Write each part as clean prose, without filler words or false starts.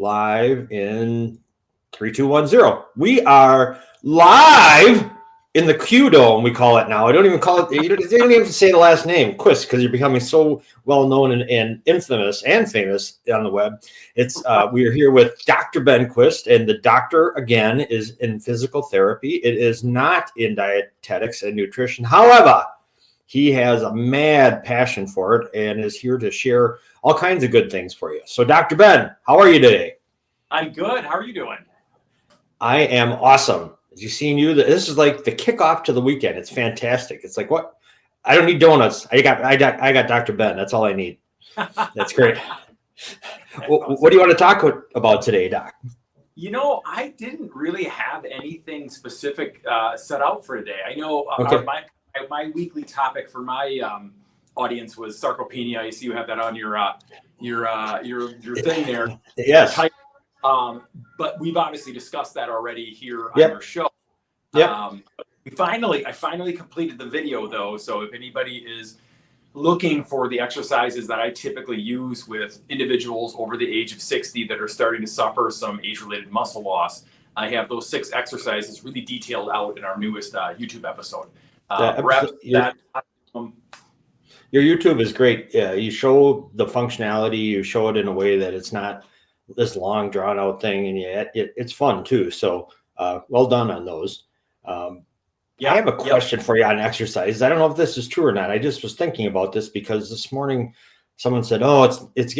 live in 3, 2, 1, 0. We are live in the Q Dome, we call it now. I don't even call it, you don't even have to say the last name, Quist, because you're becoming so well known and infamous and famous on the web. It's We are here with Dr. Ben Quist, and the doctor, again, is in physical therapy. It is not in dietetics and nutrition. However, he has a mad passion for it and is here to share all kinds of good things for you. So, Dr. Ben, how are you today? I'm good. How are you doing? I am awesome. As you've seen, this is like the kickoff to the weekend. It's fantastic. It's like, what? I don't need donuts. I got Dr. Ben. That's all I need. That's great. What do you want to talk about today, Doc? You know, I didn't really have anything specific set out for today. I know Okay. my weekly topic for my audience was sarcopenia. I see you have that on your thing there. Yes. But we've obviously discussed that already here on Yep. your show. Yep. I finally completed the video though. So if anybody is looking for the exercises that I typically use with individuals over the age of 60 that are starting to suffer some age-related muscle loss, I have those 6 exercises really detailed out in our newest YouTube episode. Your YouTube is great. Yeah, you show the functionality. You show it in a way that it's not this long, drawn-out thing, and yet it's fun too. So, well done on those. I have a question for you on exercise. I don't know if this is true or not. I just was thinking about this because this morning someone said, "Oh, it's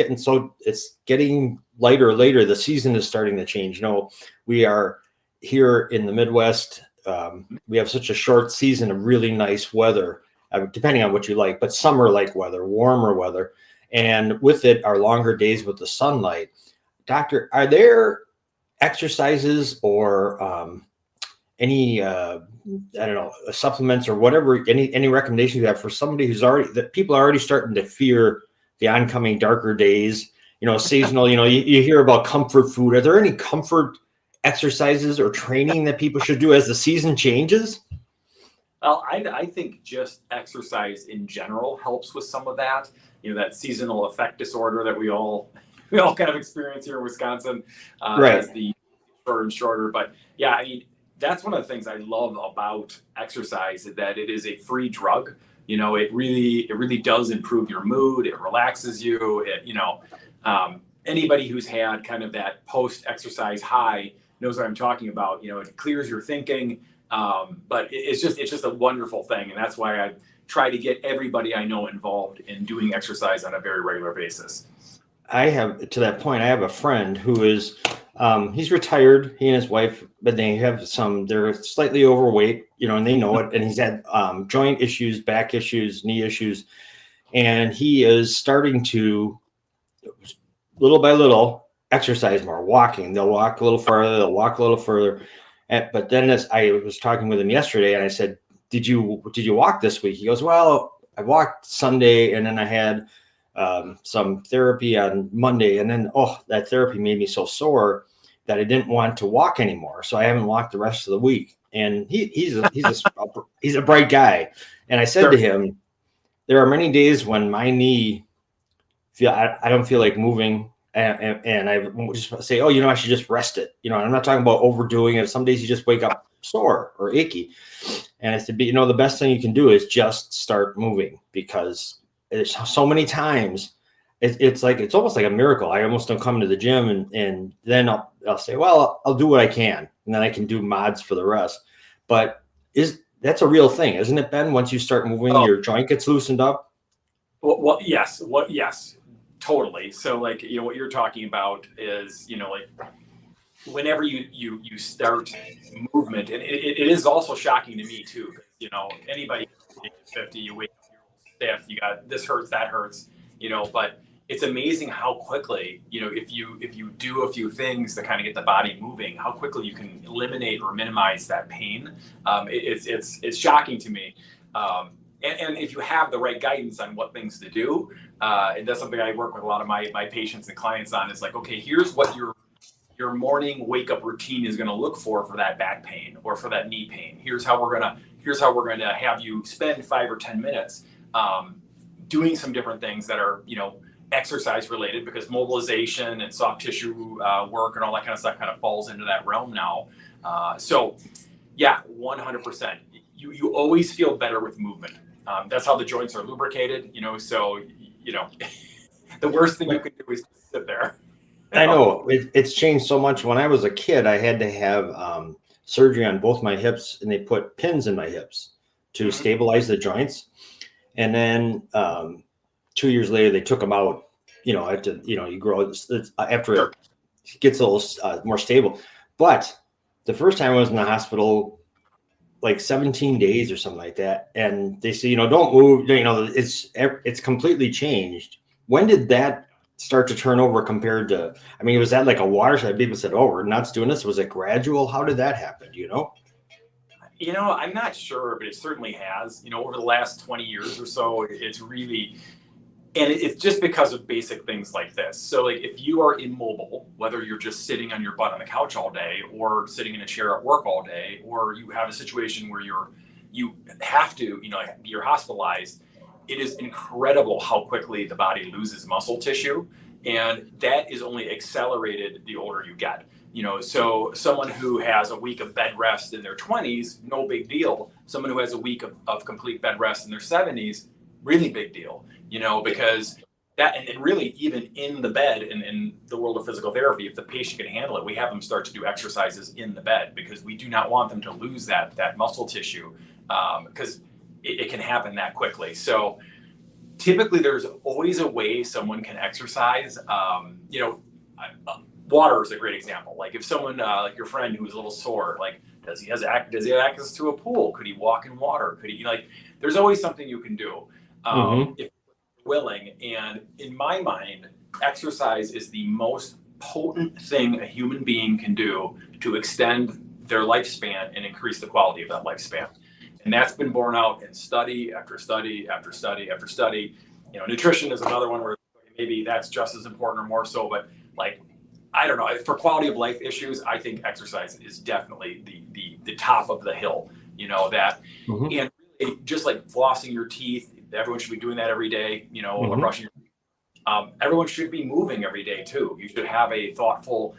getting lighter later. The season is starting to change." You know, we are here in the Midwest. We have such a short season of really nice weather, depending on what you like, but summer-like weather, warmer weather, and with it are longer days with the sunlight. Doctor, are there exercises or any I don't know, supplements or whatever, any recommendations you have for somebody that people are already starting to fear the oncoming darker days, seasonal, you hear about comfort food. Are there any comfort exercises or training that people should do as the season changes? Well, I think just exercise in general helps with some of that, that seasonal affect disorder that we all kind of experience here in Wisconsin, right, as the shorter and shorter. But yeah, I mean, that's one of the things I love about exercise, is that it is a free drug. It really does improve your mood. It relaxes you. Anybody who's had kind of that post-exercise high knows what I'm talking about. It clears your thinking. But it's just a wonderful thing. And that's why I try to get everybody I know involved in doing exercise on a very regular basis. To that point, I have a friend who is, he's retired, he and his wife, but they're slightly overweight, and they know it. And he's had joint issues, back issues, knee issues. And he is starting to, little by little, exercise more, walking. They'll walk a little further, they'll walk a little further. But then as I was talking with him yesterday, and I said, did you walk this week? He goes, well, I walked Sunday, and then I had some therapy on Monday, and then that therapy made me so sore that I didn't want to walk anymore. So I haven't walked the rest of the week. And he's a bright guy. And I said to him, there are many days when my knee I don't feel like moving. And I just say, I should just rest it. I'm not talking about overdoing it. Some days you just wake up sore or achy. And I said, the best thing you can do is just start moving, because there's so many times it's almost like a miracle. I almost don't come to the gym and then I'll say, well, I'll do what I can, and then I can do mods for the rest. But that's a real thing, isn't it, Ben? Once you start moving, your joint gets loosened up. Well, yes. Yes, totally. So what you're talking about is, whenever you start movement, and it is also shocking to me too. Anybody 50, you wake up, you're stiff, you got this hurts, that hurts, but it's amazing how quickly, if you do a few things to kind of get the body moving, how quickly you can eliminate or minimize that pain. It's shocking to me. And if you have the right guidance on what things to do, and that's something I work with a lot of my patients and clients on, is like, okay, here's what your morning wake up routine is going to look for that back pain or for that knee pain. Here's how we're going to have you spend 5 or 10 minutes doing some different things that are, exercise related because mobilization and soft tissue work and all that kind of stuff kind of falls into that realm now. So yeah, 100%. You always feel better with movement. That's how the joints are lubricated, so, the worst thing you can do is sit there. I know it's changed so much. When I was a kid, I had to have surgery on both my hips, and they put pins in my hips to stabilize the joints. And then 2 years later, they took them out. After you grow, after Sure. it gets a little more stable. But the first time I was in the hospital, like 17 days or something like that, and they say, don't move. It's completely changed. When did that start to turn over compared to? I mean, was that like a watershed? People said, "Oh, we're not doing this." Was it gradual? How did that happen? I'm not sure, but it certainly has. Over the last 20 years or so, it's really, and it's just because of basic things like this. So, like, if you are immobile, whether you're just sitting on your butt on the couch all day, or sitting in a chair at work all day, or you have a situation where you have to, you're hospitalized, it is incredible how quickly the body loses muscle tissue, and that is only accelerated the older you get. So someone who has a week of bed rest in their 20s, no big deal. Someone who has a week of complete bed rest in their 70s, really big deal, because that, and really even in the bed in the world of physical therapy, if the patient can handle it, we have them start to do exercises in the bed because we do not want them to lose that muscle tissue because it can happen that quickly. So typically there's always a way someone can exercise. Water is a great example. Like if someone, like your friend who's a little sore, like does he have access to a pool? Could he walk in water? Could he, there's always something you can do if you're willing. And in my mind, exercise is the most potent thing a human being can do to extend their lifespan and increase the quality of that lifespan. And that's been borne out in study after study after study after study. Nutrition is another one where maybe that's just as important or more so, but I don't know. For quality of life issues, I think exercise is definitely the top of the hill. And really, just like flossing your teeth, everyone should be doing that every day. Or brushing your teeth. Everyone should be moving every day too. You should have a thoughtful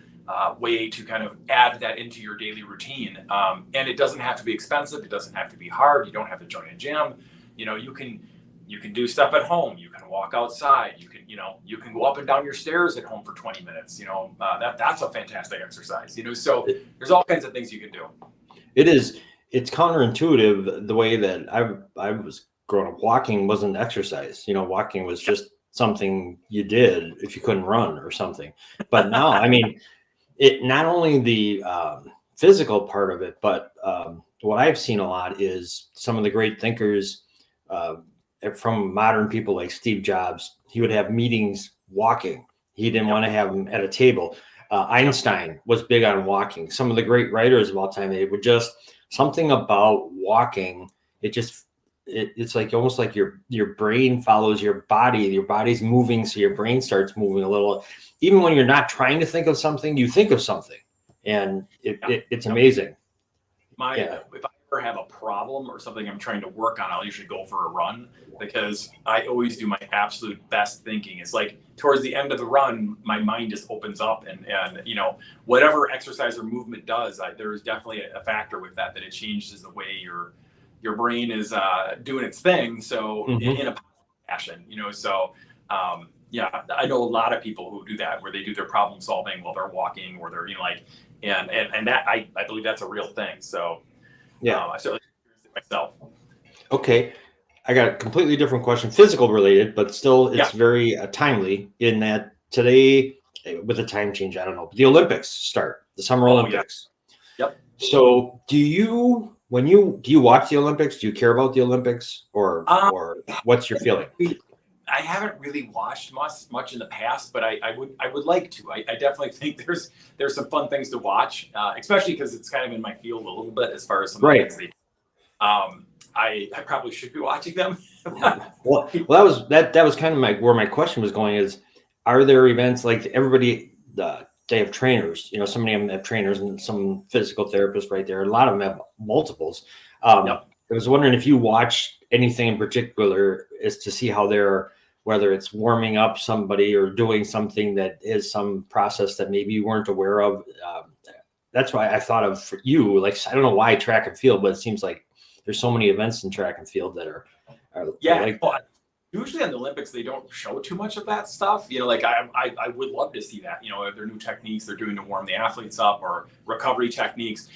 way to kind of add that into your daily routine. And it doesn't have to be expensive. It doesn't have to be hard. You don't have to join a gym. You can do stuff at home. You can walk outside. You can go up and down your stairs at home for 20 minutes. That's a fantastic exercise. So there's all kinds of things you can do. It's counterintuitive the way that I was growing up. Walking wasn't exercise. Walking was just something you did if you couldn't run or something. But now, I mean, it not only the physical part of it, but what I've seen a lot is some of the great thinkers from modern people like Steve Jobs. He would have meetings walking. He didn't want to have them at a table. Einstein was big on walking. Some of the great writers of all time, they would just something about walking. It's like almost like your brain follows your body. Your body's moving, so your brain starts moving a little. Even when you're not trying to think of something, you think of something, and it's amazing. If I ever have a problem or something I'm trying to work on, I'll usually go for a run because I always do my absolute best thinking. It's like towards the end of the run, my mind just opens up and whatever exercise or movement does, there's definitely a factor with that it changes the way your brain is doing its thing. So in a fashion, I know a lot of people who do that where they do their problem solving while they're walking or they're and that I believe that's a real thing. So I certainly experienced it myself. Okay. I got a completely different question, physical related, but still it's very timely in that today with the time change, I don't know, the Olympics start, the Summer Olympics. Yep. So do you watch the Olympics? Do you care about the Olympics or what's your feeling? I haven't really watched much in the past, but I would like to. I definitely think there's some fun things to watch, especially because it's kind of in my field a little bit as far as some things they do. I probably should be watching them. well, that was kind of where my question was going is, are there events like everybody, they have trainers, so many of them have trainers and some physical therapists right there. A lot of them have multiples. I was wondering if you watch anything in particular as to see how they're whether it's warming up somebody or doing something that is some process that maybe you weren't aware of. That's why I thought of for you, like, I don't know why track and field, but it seems like there's so many events in track and field that are Yeah, like well, that. usually on the Olympics they don't show too much of that stuff. You know, like I would love to see that. You know, if there are new techniques they're doing to warm the athletes up or recovery techniques.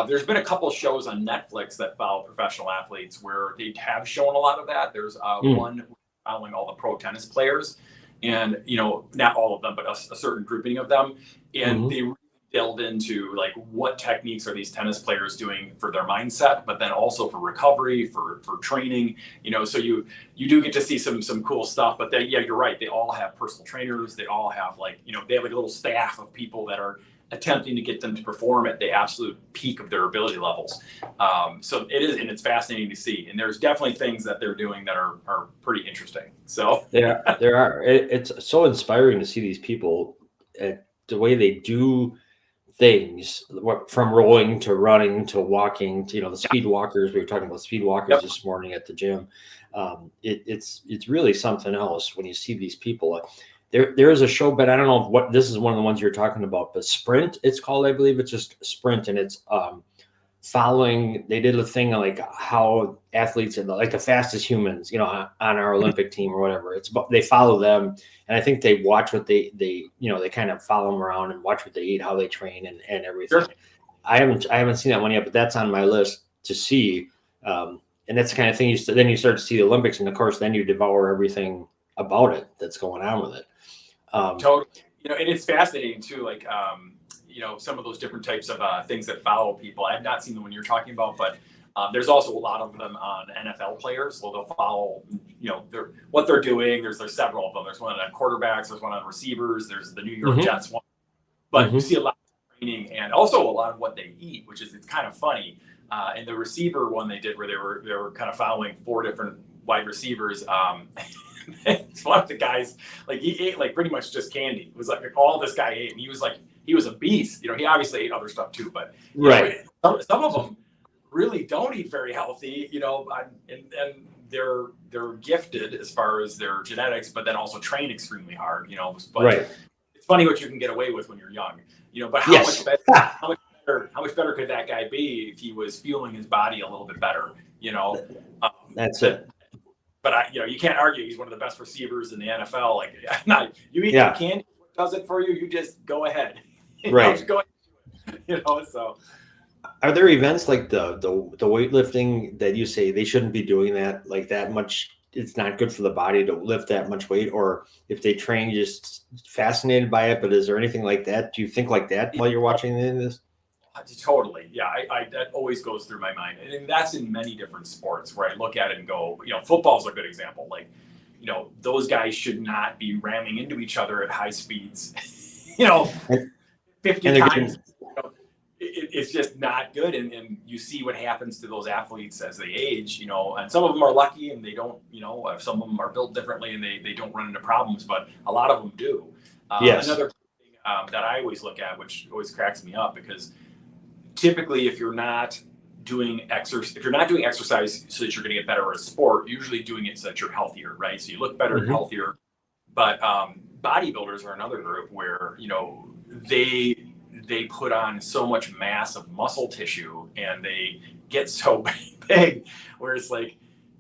There's been a couple of shows on Netflix that follow professional athletes where they have shown a lot of that. There's one following all the pro tennis players, and you know, not all of them, but a certain grouping of them, and they really delved into like what techniques are these tennis players doing for their mindset, but then also for recovery, for training. You know, so you do get to see some cool stuff. But then, yeah, you're right. They all have personal trainers. They all have like, you know, they have like a little staff of people that are attempting to get them to perform at the absolute peak of their ability levels. So it is, and it's fascinating to see. And there's definitely things that they're doing that are pretty interesting. So there are. It's so inspiring to see these people, the way they do things, from rolling to running to walking to, you know, the speed walkers. We were talking about speed walkers this morning at the gym. It's really something else when you see these people. There is a show, but I don't know what this is, one of the ones you're talking about, but Sprint, it's called, I believe it's just Sprint, and it's following. They did a thing like how athletes are like the fastest humans, you know, on our Olympic team or whatever. They follow them, and I think they watch what they you know, they kind of follow them around and watch what they eat, how they train, and everything. Sure. I haven't seen that one yet, but that's on my list to see. And that's the kind of thing then you start to see the Olympics, and of course then you devour everything about it that's going on with it. Totally. You know, and it's fascinating too. Like, you know, some of those different types of things that follow people. I've not seen the one you're talking about, but there's also a lot of them on NFL players. So they'll follow, you know, what they're doing. There's several of them. There's one on quarterbacks. There's one on receivers. There's the New York Jets one. But you see a lot of training and also a lot of what they eat, which is, it's kind of funny. And the receiver one they did where they were kind of following 4 different wide receivers. One of the guys, like, he ate like pretty much just candy. It was like all this guy ate, and he was a beast. You know, he obviously ate other stuff too, but know, some of them really don't eat very healthy. You know, and they're gifted as far as their genetics, but then also train extremely hard. You know, but it's funny what you can get away with when you're young. You know, but how much better could that guy be if he was fueling his body a little bit better? You know, that's it. But you know, you can't argue he's one of the best receivers in the NFL. Like, you eat candy, what does it for you? You just go ahead, right? Go ahead. You know, so. Are there events like the weightlifting that you say they shouldn't be doing that, like that much? It's not good for the body to lift that much weight, or if they train, just fascinated by it. But is there anything like that? Do you think like that while you're watching this? Totally. Yeah. I that always goes through my mind. And that's in many different sports where I look at it and go, you know, football's a good example. Like, you know, those guys should not be ramming into each other at high speeds, you know, 50 times. You know, it's just not good. And you see what happens to those athletes as they age, you know, and some of them are lucky and they don't, you know, some of them are built differently and they don't run into problems, but a lot of them do. Another thing that I always look at, which always cracks me up, because typically, if you're not doing exercise so that you're going to get better at a sport, you're usually doing it so that you're healthier, right? So you look better and healthier. But bodybuilders are another group where, you know, they put on so much mass of muscle tissue and they get so big, where it's like,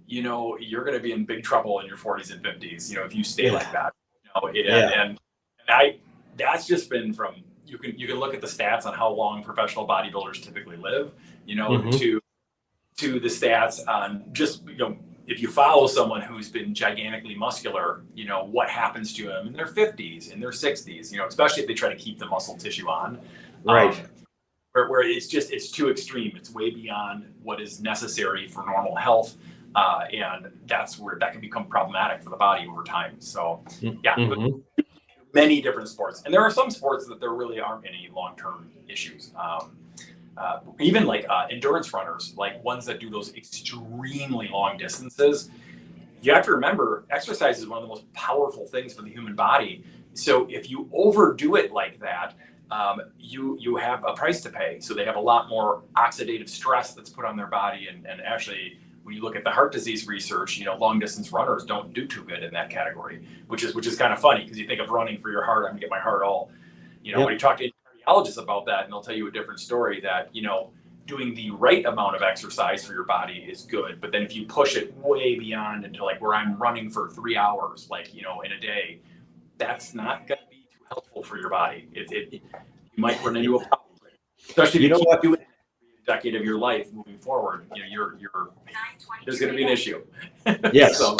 you know, you're going to be in big trouble in your 40s and 50s, you know, if you stay like that. You know, and that's just been from. You can look at the stats on how long professional bodybuilders typically live, you know, to the stats on just, you know, if you follow someone who's been gigantically muscular, you know, what happens to them in their 50s, in their 60s, you know, especially if they try to keep the muscle tissue on. Right. Where it's too extreme. It's way beyond what is necessary for normal health. And that's where that can become problematic for the body over time. So, many different sports, and there are some sports that there really aren't any long-term issues. Even like endurance runners, like ones that do those extremely long distances. You have to remember, exercise is one of the most powerful things for the human body. So if you overdo it like that, you have a price to pay. So they have a lot more oxidative stress that's put on their body, and actually when you look at the heart disease research, long distance runners don't do too good in that category, which is kind of funny because you think of running for your heart. I'm gonna get my heart all, when you talk to cardiologists about that, and they'll tell you a different story that, doing the right amount of exercise for your body is good. But then if you push it way beyond into like where I'm running for 3 hours, like, in a day, that's not going to be too helpful for your body. You might run into a problem, especially if you keep doing it a decade of your life moving forward. There's going to be an issue. Yes. So,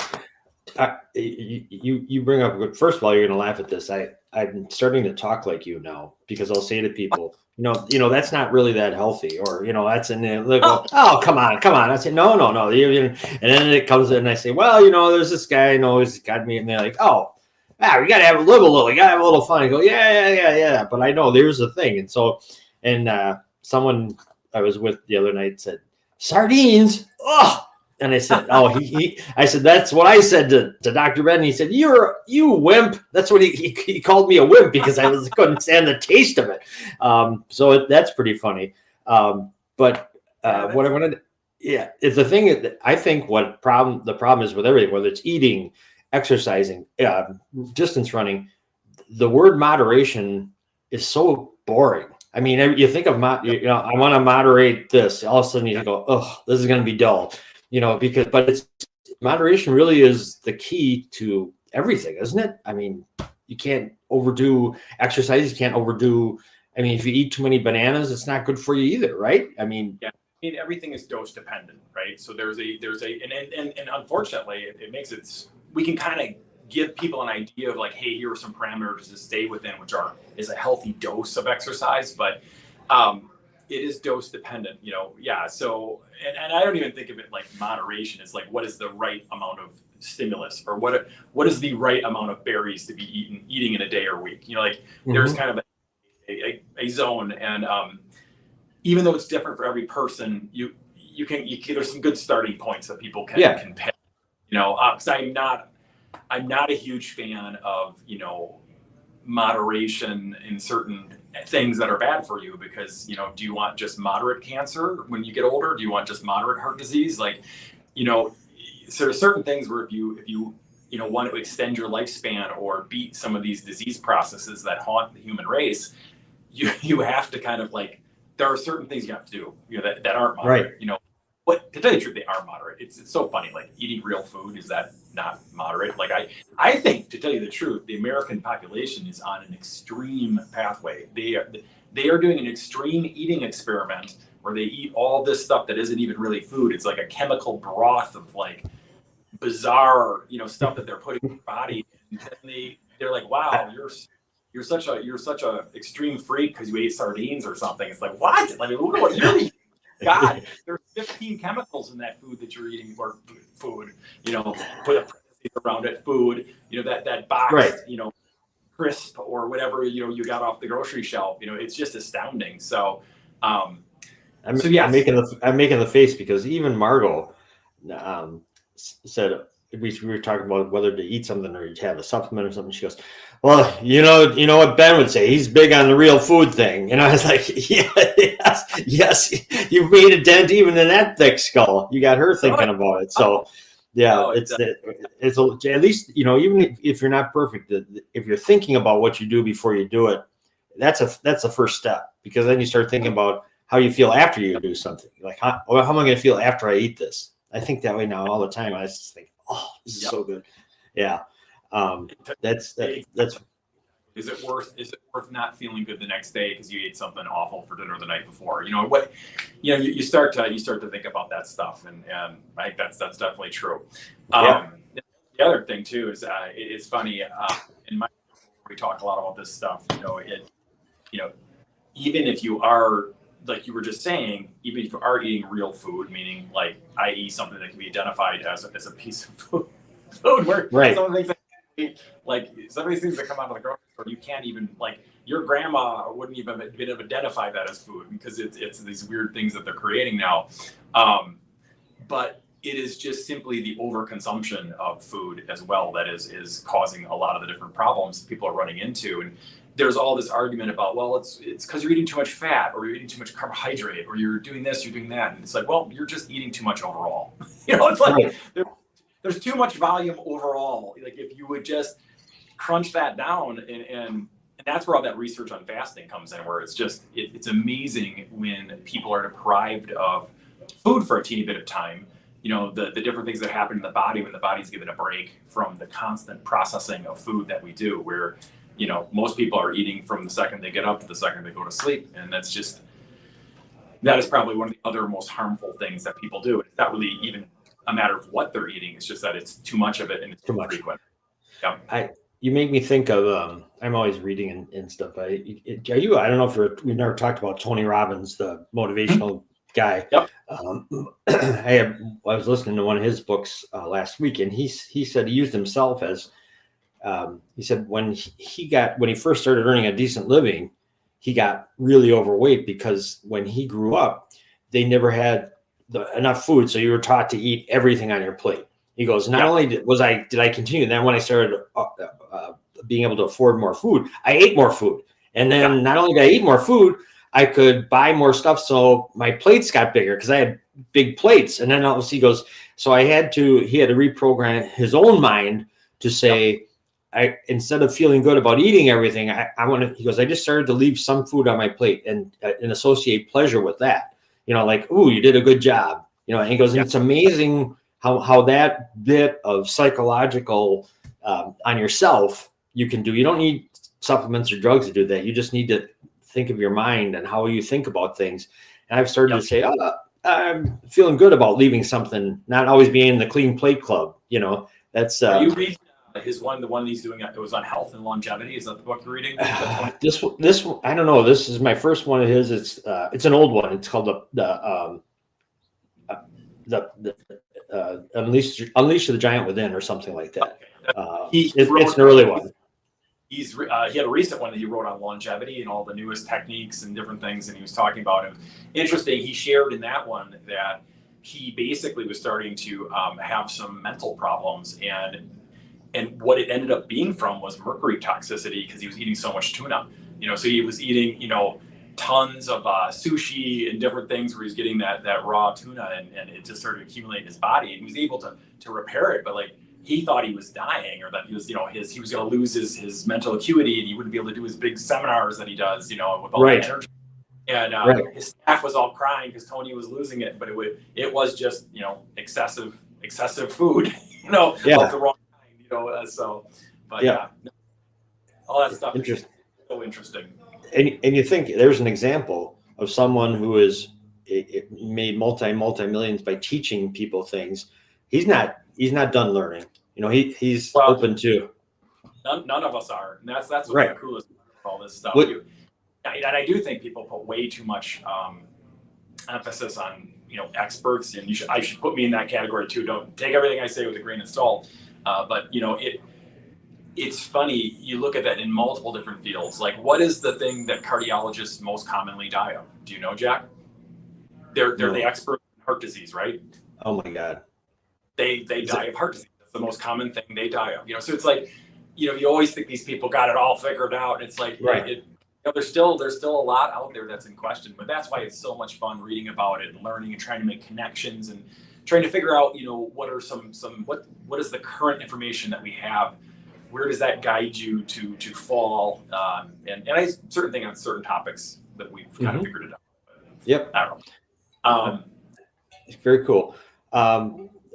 you bring up a good. First of all, you're going to laugh at this. I'm starting to talk like you now because I'll say to people, that's not really that healthy, or that's in there. They go, oh, come on. I say, no. And then it comes in, and I say, well, there's this guy I know who's got me, and they're like, oh, we got to live a little. You got to have a little fun. I go, yeah. But I know there's the thing, and so, someone I was with the other night said, sardines. Oh. And I said, I said, that's what I said to Dr. Ben. He said, you wimp. That's what he called me, a wimp, because I couldn't stand the taste of it. So that's pretty funny. But what I wanted, is the thing that I think the problem is with everything, whether it's eating, exercising, distance running, the word moderation is so boring. I mean, you think of, I want to moderate this. All of a sudden you go, oh, this is going to be dull. But moderation really is the key to everything, isn't it? I mean, you can't overdo exercise. You can't overdo. I mean, if you eat too many bananas, it's not good for you either, right? I mean, everything is dose dependent, right? So and unfortunately, it makes it. We can kind of give people an idea of like, hey, here are some parameters to stay within, is a healthy dose of exercise, but. It is dose dependent, So, and I don't even think of it like moderation. It's like, what is the right amount of stimulus, or what is the right amount of berries to be eating in a day or week? There's kind of a zone, and even though it's different for every person, there's some good starting points that people can compare. Because I'm not a huge fan of moderation in certain things that are bad for you, because do you want just moderate cancer when you get older? Do you want just moderate heart disease? So there's certain things where if you want to extend your lifespan or beat some of these disease processes that haunt the human race, you have to kind of like, there are certain things you have to do that aren't moderate. Right. But to tell you the truth, they are moderate. It's so funny. Like, eating real food, is that not moderate? Like, I think, to tell you the truth, the American population is on an extreme pathway. They are doing an extreme eating experiment where they eat all this stuff that isn't even really food. It's like a chemical broth of like bizarre, stuff that they're putting in your body, and then they're like, wow, you're such a extreme freak because you ate sardines or something. It's like, what? Like, look at what you're eating. God, there's 15 chemicals in that food that you're eating, or food, put a parenthesis around it, food, that box, right. Crisp or whatever, you got off the grocery shelf, it's just astounding. So, I'm making the face because even Margot said, we were talking about whether to eat something or to have a supplement or something. She goes, well, you know what Ben would say. He's big on the real food thing. I was like, yes, you've made a dent even in that thick skull. You got her thinking about it. So, it's at least, even if you're not perfect, if you're thinking about what you do before you do it, that's the first step, because then you start thinking about how you feel after you do something. Like, how am I going to feel after I eat this? I think that way now all the time. I just think, oh, this is so good. Yeah. That's is it worth not feeling good the next day because you ate something awful for dinner the night before? You start to think about that stuff, and I think that's definitely true. The other thing too is it's funny, in my, we talk a lot about this stuff. Even if you are, like you were just saying, even if you are eating real food, meaning like, i.e. something that can be identified as a piece of food where right. Some of the things some of these things that come out of the grocery store, you can't even, like, your grandma wouldn't even have been able to identify that as food, because it's these weird things that they're creating now. But it is just simply the overconsumption of food as well that is causing a lot of the different problems people are running into. there's all this argument about, well, it's because you're eating too much fat, or you're eating too much carbohydrate, or you're doing this, you're doing that, and it's like, well, you're just eating too much overall. It's like Right. there's too much volume overall. Like if you would just crunch that down, and that's where all that research on fasting comes in, where it's just it's amazing when people are deprived of food for a teeny bit of time. The different things that happen in the body when the body's given a break from the constant processing of food that we do, where most people are eating from the second they get up to the second they go to sleep, and that is probably one of the other most harmful things that people do. It's not really even a matter of what they're eating; it's just that it's too much of it and it's too frequent. Yeah. You make me think of I'm always reading and stuff. I don't know if we've never talked about Tony Robbins, the motivational guy. Yep. I was listening to one of his books last week, and he said he used himself as he said when he first started earning a decent living, he got really overweight because when he grew up, they never had enough food, so you were taught to eat everything on your plate. He goes, not only did I continue, then when I started being able to afford more food, I ate more food. And then not only did I eat more food, I could buy more stuff. So my plates got bigger because I had big plates. And then he goes, so he had to reprogram his own mind to say, instead of feeling good about eating everything, he goes, I just started to leave some food on my plate and associate pleasure with that. Like, ooh, you did a good job. And he goes, and it's amazing how that bit of psychological on yourself you can do. You don't need supplements or drugs to do that. You just need to think of your mind and how you think about things. And I've started to say, I'm feeling good about leaving something, not always being in the clean plate club. That's you read the one he's doing, it was on health and longevity. Is that the book you're reading? This I don't know. This is my first one of his. It's an old one. It's called the Unleash the Giant Within or something like that. It's an early one. He had a recent one that he wrote on longevity and all the newest techniques and different things, and he was talking about it. Interesting, he shared in that one that he basically was starting to have some mental problems, and what it ended up being from was mercury toxicity, because he was eating so much tuna. So he was eating tons of sushi and different things where he's getting that raw tuna, and it just started to accumulate in his body, and he was able to repair it, but he thought he was dying, or that he was he was going to lose his mental acuity, and he wouldn't be able to do his big seminars that he does with all that energy. And his staff was all crying because Tony was losing it, but it was just excessive food of the wrong kind, all that stuff is so interesting. And you think there's an example of someone who is made multi-millions by teaching people things. He's not done learning. He's open to. None of us are, and that's what's the coolest about all this stuff. And I do think people put way too much emphasis on experts, and I should put me in that category too. Don't take everything I say with a grain of salt, but it's funny, you look at that in multiple different fields. Like, what is the thing that cardiologists most commonly die of? Do you know, Jack? They're the expert in heart disease, right? Oh my God. They die of heart disease. That's the most common thing they die of. So it's like, you always think these people got it all figured out. And it's like, there's still a lot out there that's in question, but that's why it's so much fun reading about it and learning and trying to make connections and trying to figure out, what are what is the current information that we have? Where does that guide you to fall? And I certain thing on certain topics that we've kind of figured it out. Yep. I don't know. Very cool.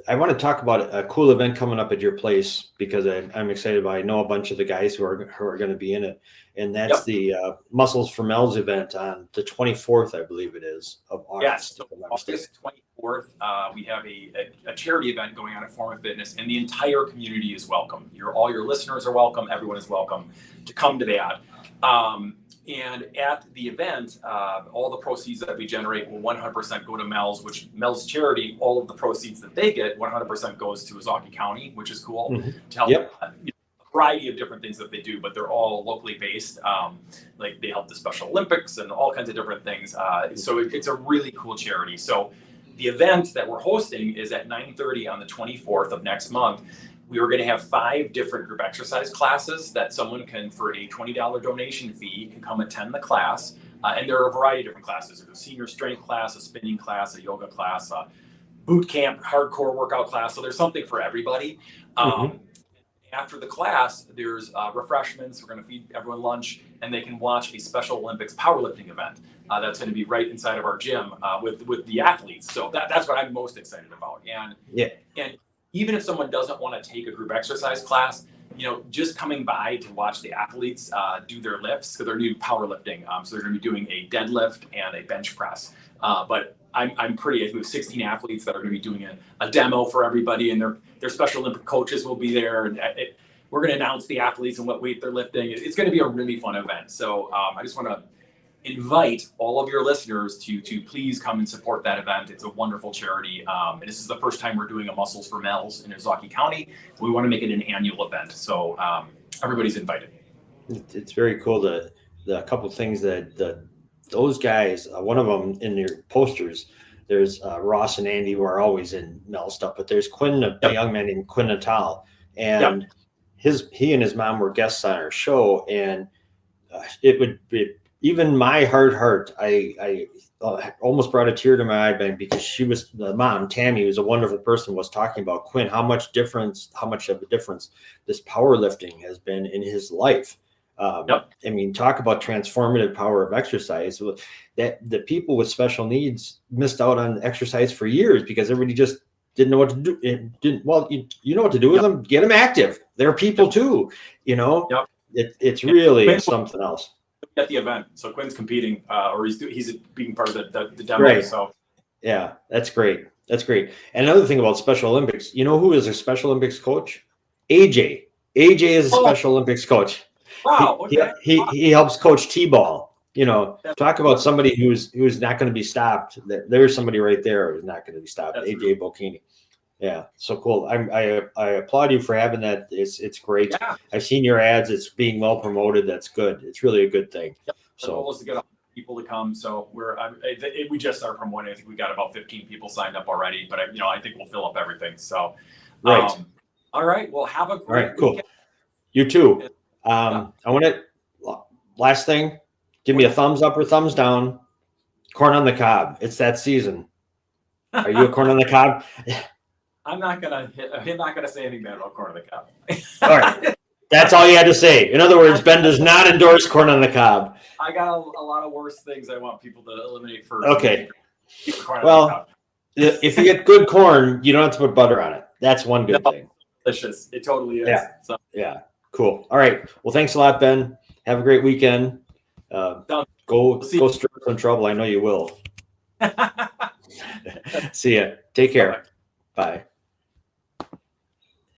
I want to talk about a cool event coming up at your place, because I'm excited about it. I know a bunch of the guys who are going to be in it, and that's the Muscles for Mel's event on the 24th, I believe it is, of August. Yes, August 24th, we have a charity event going on at Forma Fitness, and the entire community is welcome. All your listeners are welcome. Everyone is welcome to come to that. And at the event, all the proceeds that we generate will 100% go to Mel's, which Mel's charity, all of the proceeds that they get, 100% goes to Ozaukee County, which is cool, to help a variety of different things that they do, but they're all locally based. Like they help the Special Olympics and all kinds of different things. So it's a really cool charity. So the event that we're hosting is at 9:30 on the 24th of next month. we were going to have 5 different group exercise classes that someone can, for a $20 donation fee, can come attend the class. And there are a variety of different classes. There's a senior strength class, a spinning class, a yoga class, a boot camp, hardcore workout class. So there's something for everybody. After the class, there's refreshments. We're going to feed everyone lunch, and they can watch a Special Olympics powerlifting event that's going to be right inside of our gym with the athletes. So that's what I'm most excited about. And even if someone doesn't want to take a group exercise class, just coming by to watch the athletes do their lifts, because they're new powerlifting. So they're going to be doing a deadlift and a bench press. But I'm we have 16 athletes that are going to be doing a demo for everybody, and their Special Olympic coaches will be there. And we're going to announce the athletes and what weight they're lifting. It's going to be a really fun event. So I just want to invite all of your listeners to please come and support that event. It's a wonderful charity. And this is the first time we're doing a Muscles for Mels in Ozaukee County. We want to make it an annual event. So everybody's invited. It's very cool. The couple of things that those guys, one of them in your posters, there's Ross and Andy, who are always in Mel stuff, but there's Quinn, a young man named Quinn Natal, and he and his mom were guests on our show, and it would be, even my heart, I almost brought a tear to my eye, because the mom, Tammy, who's a wonderful person, was talking about Quinn, how much of a difference this powerlifting has been in his life. I mean, talk about transformative power of exercise. That the people with special needs missed out on exercise for years because everybody just didn't know what to do. You know what to do with them. Get them active. They're people too. It's really something else. At the event, so Quinn's competing, or he's being part of the demo. Right. So yeah, that's great. That's great. And another thing about Special Olympics, who is a Special Olympics coach? AJ. AJ is a Special Olympics coach. Wow. Okay. He helps coach T-ball. Talk about somebody who's not going to be stopped. There's somebody right there who's not going to be stopped. That's AJ Bocchini. Yeah, so cool. I applaud you for having that. It's great. Yeah. I've seen your ads. It's being well promoted. That's good. It's really a good thing. Yep. The goal is to get people to come. So we just started promoting. I think we got about 15 people signed up already. But I think we'll fill up everything. So right. All right. Well, have a great cool. weekend. You too. I want to last thing. Give me a thumbs up or thumbs down. Corn on the cob. It's that season. Are you a corn on the cob? I'm not gonna say anything bad about corn on the cob. All right, that's all you had to say. In other words, Ben does not endorse corn on the cob. I got a lot of worse things I want people to eliminate first. Okay. Well, if you get good corn, you don't have to put butter on it. That's one good thing. Delicious. It totally is. Yeah. So. Yeah. Cool. All right. Well, thanks a lot, Ben. Have a great weekend. Go stir some trouble. I know you will. See ya. Take care. Bye.